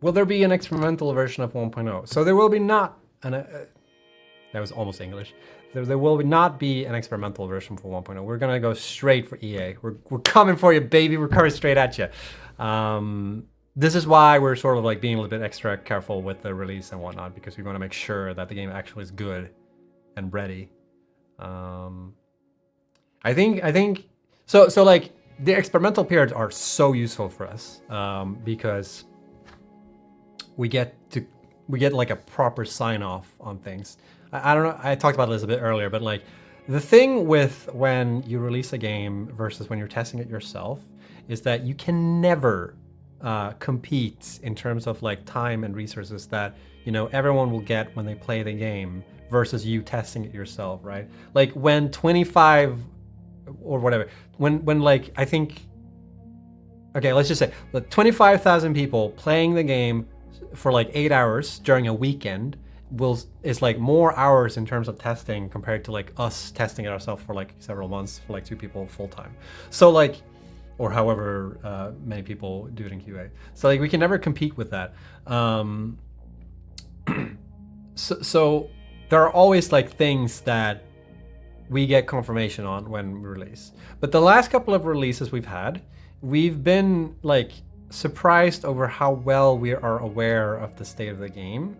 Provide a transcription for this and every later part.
Will there be an experimental version of 1.0? So there will be not an. That was almost English. There will not be an experimental version for 1.0. We're gonna go straight for EA. We're coming for you, baby. We're coming straight at you. This is why we're sort of like being a little bit extra careful with the release and whatnot, because we want to make sure that the game actually is good and ready. I think so like the experimental periods are so useful for us because we get like a proper sign off on things. I don't know, I talked about this a bit earlier, but like the thing with when you release a game versus when you're testing it yourself is that you can never compete in terms of like time and resources that, you know, everyone will get when they play the game versus you testing it yourself, right? Like when 25 or whatever, when like I think, okay, let's just say the 25,000 people playing the game for like 8 hours during a weekend is like more hours in terms of testing compared to like us testing it ourselves for like several months for like 2 people full time. So like, or however many people do it in QA. So like we can never compete with that. So there are always like things that we get confirmation on when we release. But the last couple of releases we've had, we've been like surprised over how well we are aware of the state of the game.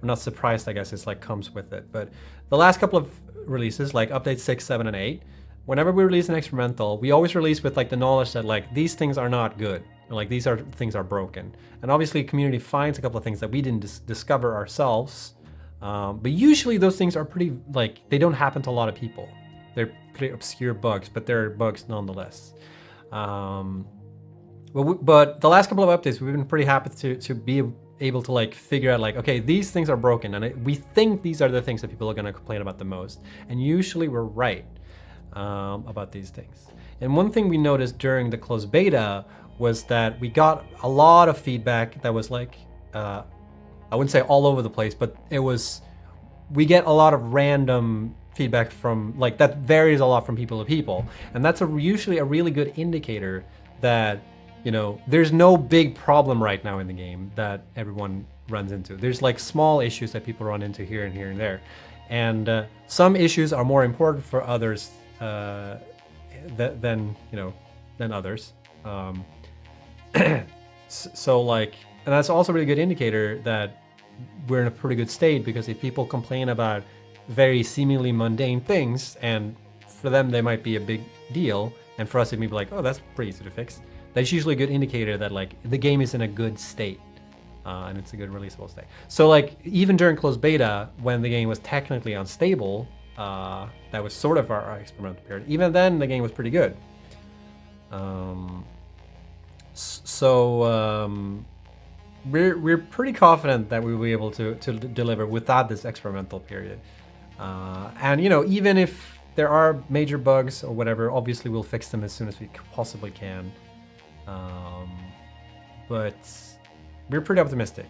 We're not surprised, I guess, it's like comes with it. But the last couple of releases, like update 6, 7, and 8, whenever we release an experimental, we always release with like the knowledge that like these things are not good, and like these things are broken. And obviously community finds a couple of things that we didn't discover ourselves. But usually those things are pretty, like, they don't happen to a lot of people. They're pretty obscure bugs, but they're bugs nonetheless. But the last couple of updates, we've been pretty happy to be able to like figure out like, okay, these things are broken, and we think these are the things that people are going to complain about the most. And usually we're right about these things. And one thing we noticed during the closed beta was that we got a lot of feedback that was like, I wouldn't say all over the place, but we get a lot of random feedback from, like, that varies a lot from people to people. And that's usually a really good indicator that, you know, there's no big problem right now in the game that everyone runs into. There's like small issues that people run into here and here and there. And some issues are more important for others than others. So like, and that's also a really good indicator that we're in a pretty good state, because if people complain about very seemingly mundane things, and for them they might be a big deal, and for us it may be like, oh, that's pretty easy to fix. That's usually a good indicator that like the game is in a good state, and it's a good releasable state. So like even during closed beta, when the game was technically unstable, that was sort of our experimental period. Even then, the game was pretty good. We're pretty confident that we will be able to deliver without this experimental period. And you know, even if there are major bugs or whatever, obviously we'll fix them as soon as we possibly can. But we're pretty optimistic.